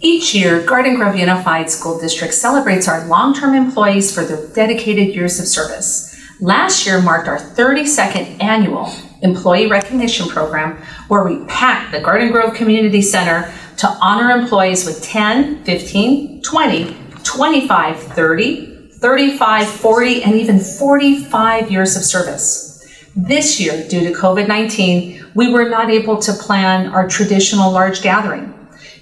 Each year, Garden Grove Unified School District celebrates our long-term employees for their dedicated years of service. Last year marked our 32nd annual Employee Recognition Program, where we packed the Garden Grove Community Center to honor employees with 10, 15, 20, 25, 30, 35, 40, and even 45 years of service. This year, due to COVID-19, we were not able to plan our traditional large gathering.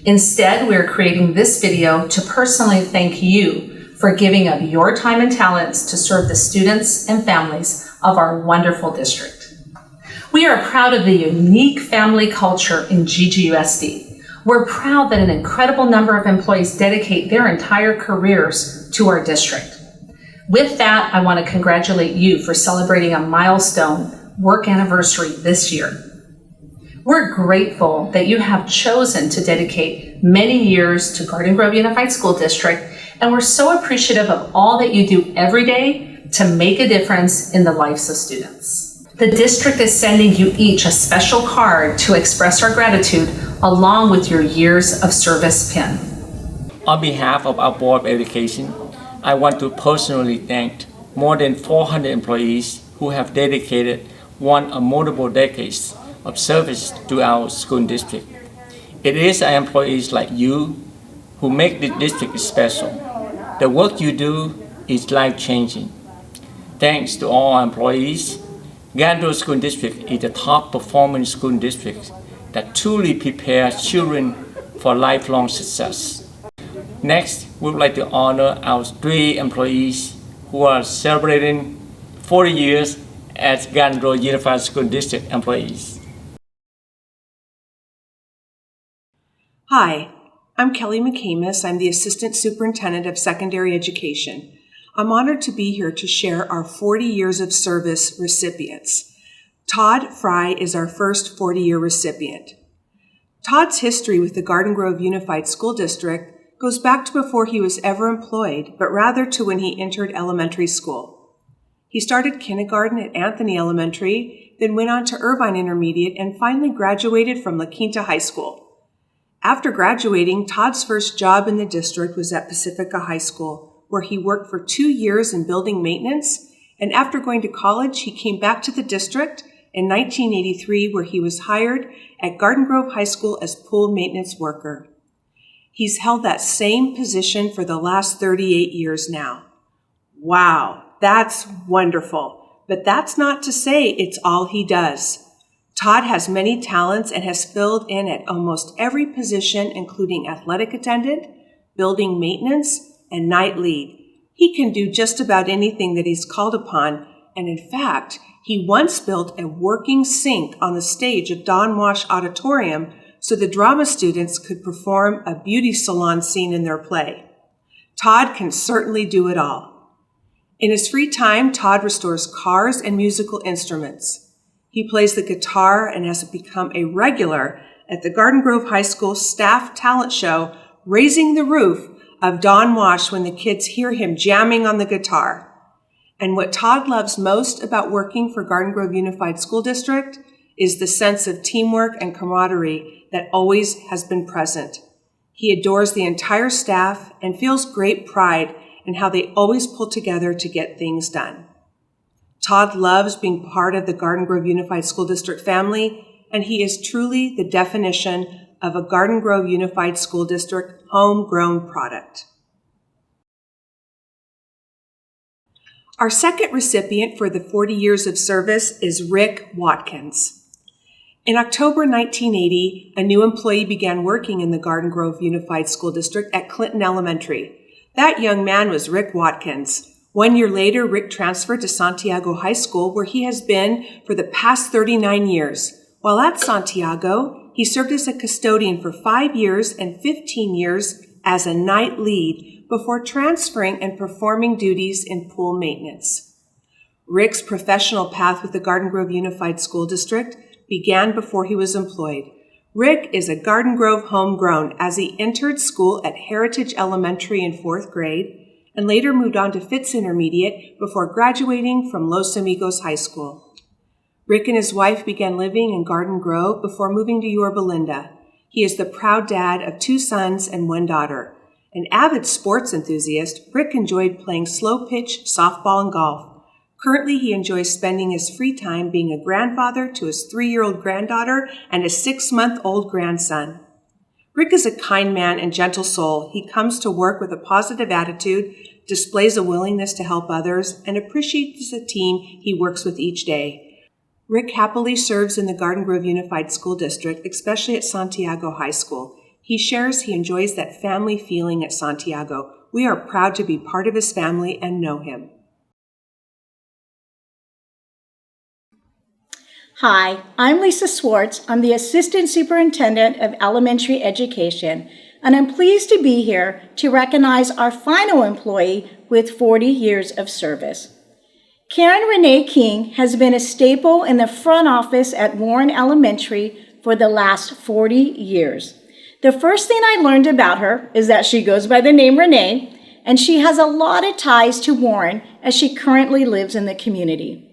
Instead, we are creating this video to personally thank you for giving of your time and talents to serve the students and families of our wonderful district. We are proud of the unique family culture in GGUSD. We're proud that an incredible number of employees dedicate their entire careers to our district. With that, I want to congratulate you for celebrating a milestone work anniversary this year. We're grateful that you have chosen to dedicate many years to Garden Grove Unified School District, and we're so appreciative of all that you do every day to make a difference in the lives of students. The district is sending you each a special card to express our gratitude along with your years of service pin. On behalf of our Board of Education, I want to personally thank more than 400 employees who have dedicated one or multiple decades of service to our school district. It is our employees like you who make the district special. The work you do is life-changing. Thanks to all our employees, Garden Grove School District is the top performing school district that truly prepares children for lifelong success. Next, we would like to honor our 3 employees who are celebrating 40 years as Garden Grove Unified School District employees. Hi, I'm Kelly McCamus. I'm the Assistant Superintendent of Secondary Education. I'm honored to be here to share our 40 years of service recipients. Todd Fry is our first 40-year recipient. Todd's history with the Garden Grove Unified School District goes back to before he was ever employed, but rather to when he entered elementary school. He started kindergarten at Anthony Elementary, then went on to Irvine Intermediate, and finally graduated from La Quinta High School. After graduating, Todd's first job in the district was at Pacifica High School, where he worked for 2 years in building maintenance, and after going to college, he came back to the district in 1983, where he was hired at Garden Grove High School as pool maintenance worker. He's held that same position for the last 38 years now. Wow, that's wonderful. But that's not to say it's all he does. Todd has many talents and has filled in at almost every position, including athletic attendant, building maintenance, and night lead. He can do just about anything that he's called upon, and in fact, he once built a working sink on the stage of Don Wash Auditorium so the drama students could perform a beauty salon scene in their play. Todd can certainly do it all. In his free time, Todd restores cars and musical instruments. He plays the guitar and has become a regular at the Garden Grove High School staff talent show, Raising the Roof of Don Wash, when the kids hear him jamming on the guitar. And what Todd loves most about working for Garden Grove Unified School District is the sense of teamwork and camaraderie that always has been present. He adores the entire staff and feels great pride in how they always pull together to get things done. Todd loves being part of the Garden Grove Unified School District family, and he is truly the definition of a Garden Grove Unified School District homegrown product. Our second recipient for the 40 years of service is Rick Watkins. In October 1980, a new employee began working in the Garden Grove Unified School District at Clinton Elementary. That young man was Rick Watkins. 1 year later, Rick transferred to Santiago High School, where he has been for the past 39 years. While at Santiago, he served as a custodian for 5 years and 15 years as a night lead before transferring and performing duties in pool maintenance. Rick's professional path with the Garden Grove Unified School District began before he was employed. Rick is a Garden Grove homegrown, as he entered school at Heritage Elementary in 4th grade and later moved on to Fitz Intermediate before graduating from Los Amigos High School. Rick and his wife began living in Garden Grove before moving to Yorba Linda. He is the proud dad of 2 sons and 1 daughter. An avid sports enthusiast, Rick enjoyed playing slow pitch, softball, and golf. Currently, he enjoys spending his free time being a grandfather to his 3-year-old granddaughter and a 6-month-old grandson. Rick is a kind man and gentle soul. He comes to work with a positive attitude, displays a willingness to help others, and appreciates the team he works with each day. Rick happily serves in the Garden Grove Unified School District, especially at Santiago High School. He shares he enjoys that family feeling at Santiago. We are proud to be part of his family and know him. Hi, I'm Lisa Swartz. I'm the Assistant Superintendent of Elementary Education, and I'm pleased to be here to recognize our final employee with 40 years of service. Karen Renee King has been a staple in the front office at Warren Elementary for the last 40 years. The first thing I learned about her is that she goes by the name Renee, and she has a lot of ties to Warren as she currently lives in the community.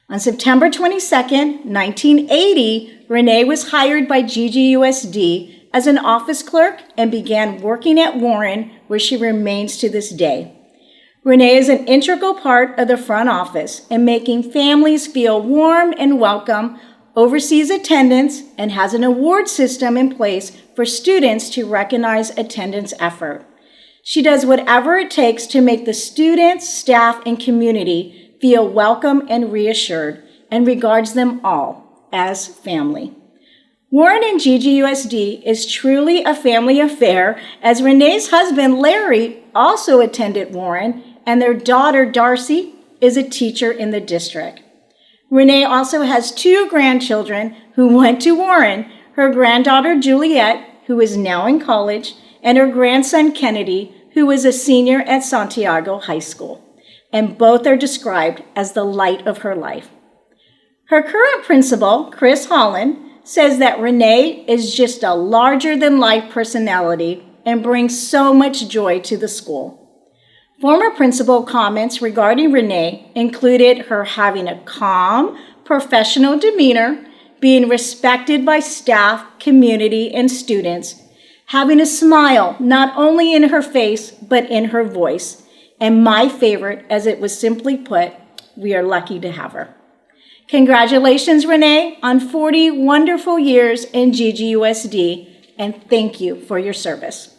On September 22nd, 1980, Renee was hired by GGUSD as an office clerk and began working at Warren, where she remains to this day. Renee is an integral part of the front office in making families feel warm and welcome, oversees attendance, and has an award system in place for students to recognize attendance effort. She does whatever it takes to make the students, staff, and community feel welcome and reassured, and regards them all as family. Warren and GGUSD is truly a family affair, as Renee's husband, Larry, also attended Warren, and their daughter, Darcy, is a teacher in the district. Renee also has 2 grandchildren who went to Warren, her granddaughter, Juliet, who is now in college, and her grandson, Kennedy, who is a senior at Santiago High School, and both are described as the light of her life. Her current principal, Chris Holland, says that Renee is just a larger-than-life personality and brings so much joy to the school. Former principal comments regarding Renee included her having a calm, professional demeanor, being respected by staff, community, and students, having a smile not only in her face but in her voice, and my favorite, as it was simply put, we are lucky to have her. Congratulations, Renee, on 40 wonderful years in GGUSD, and thank you for your service.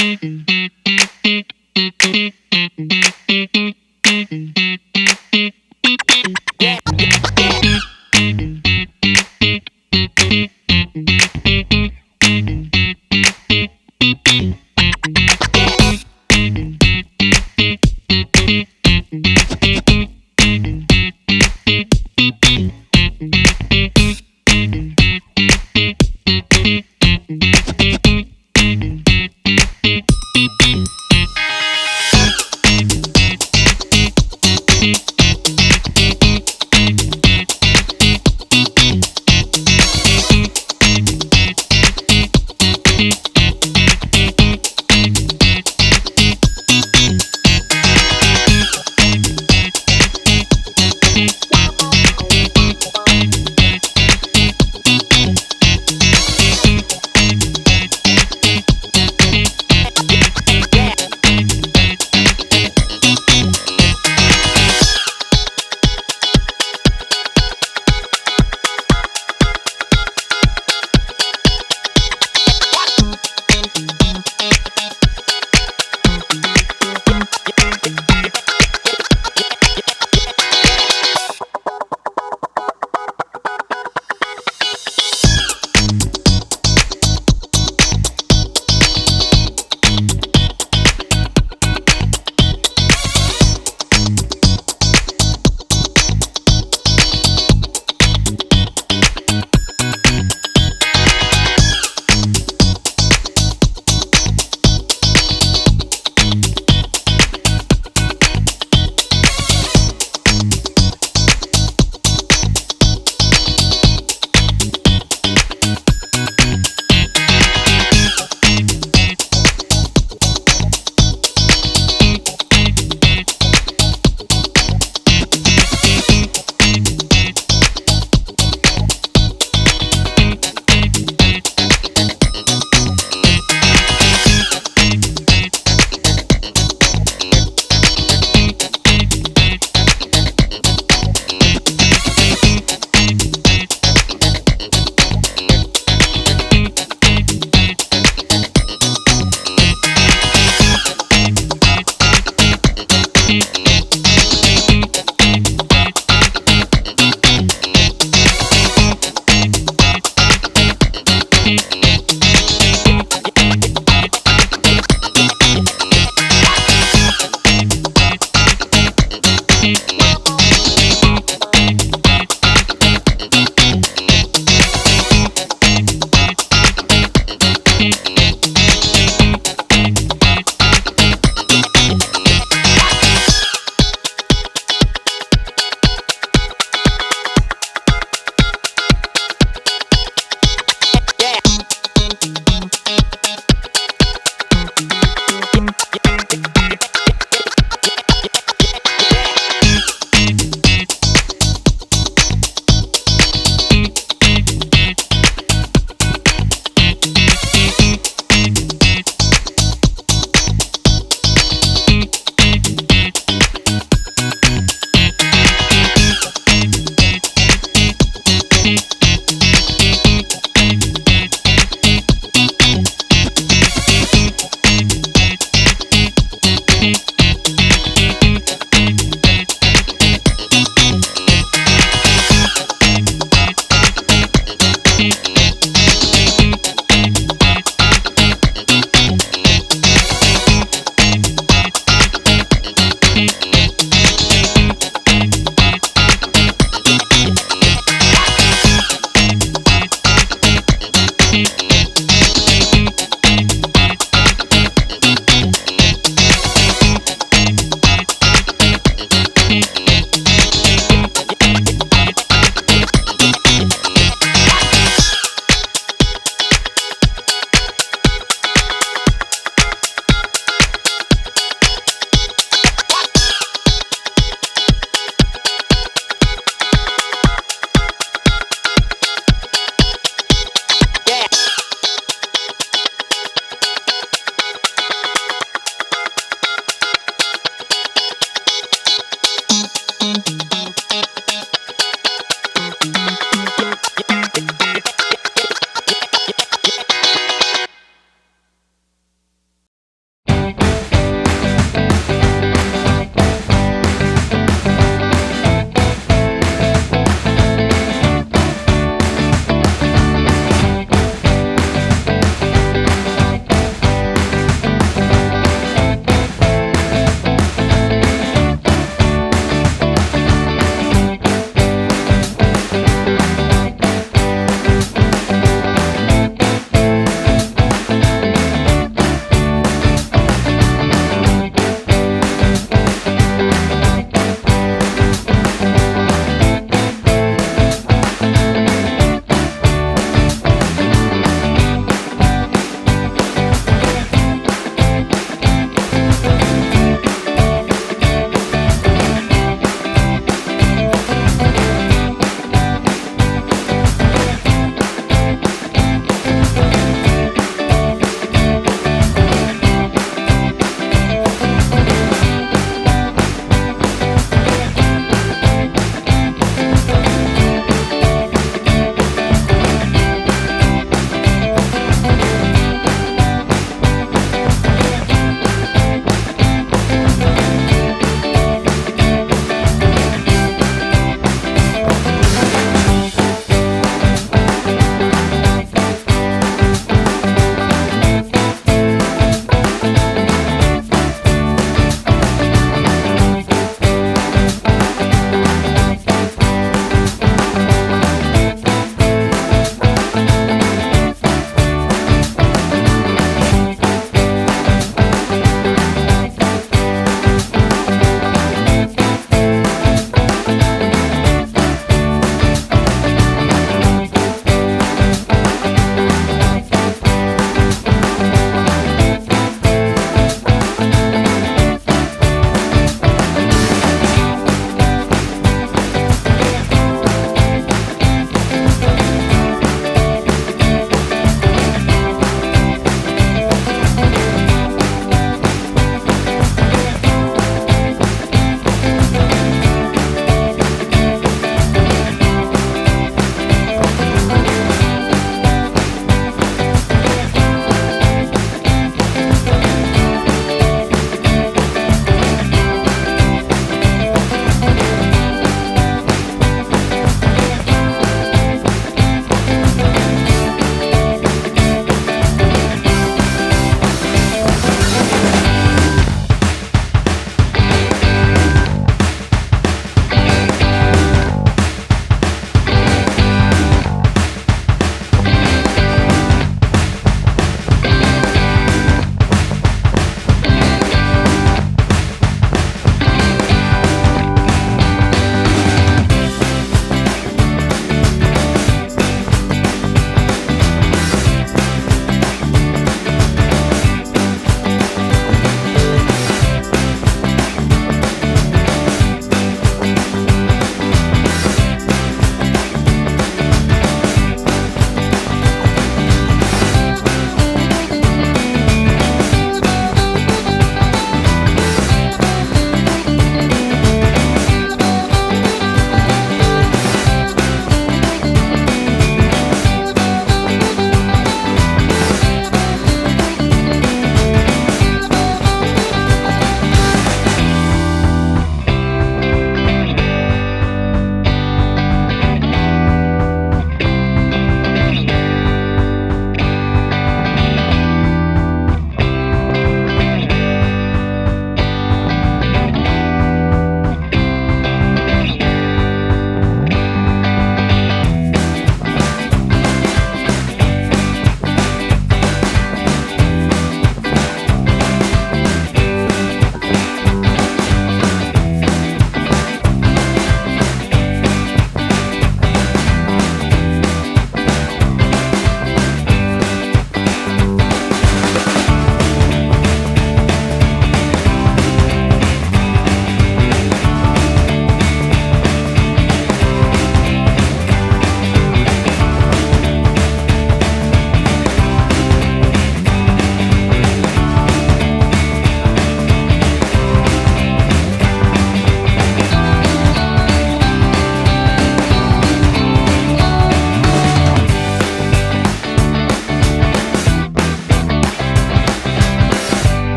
Thank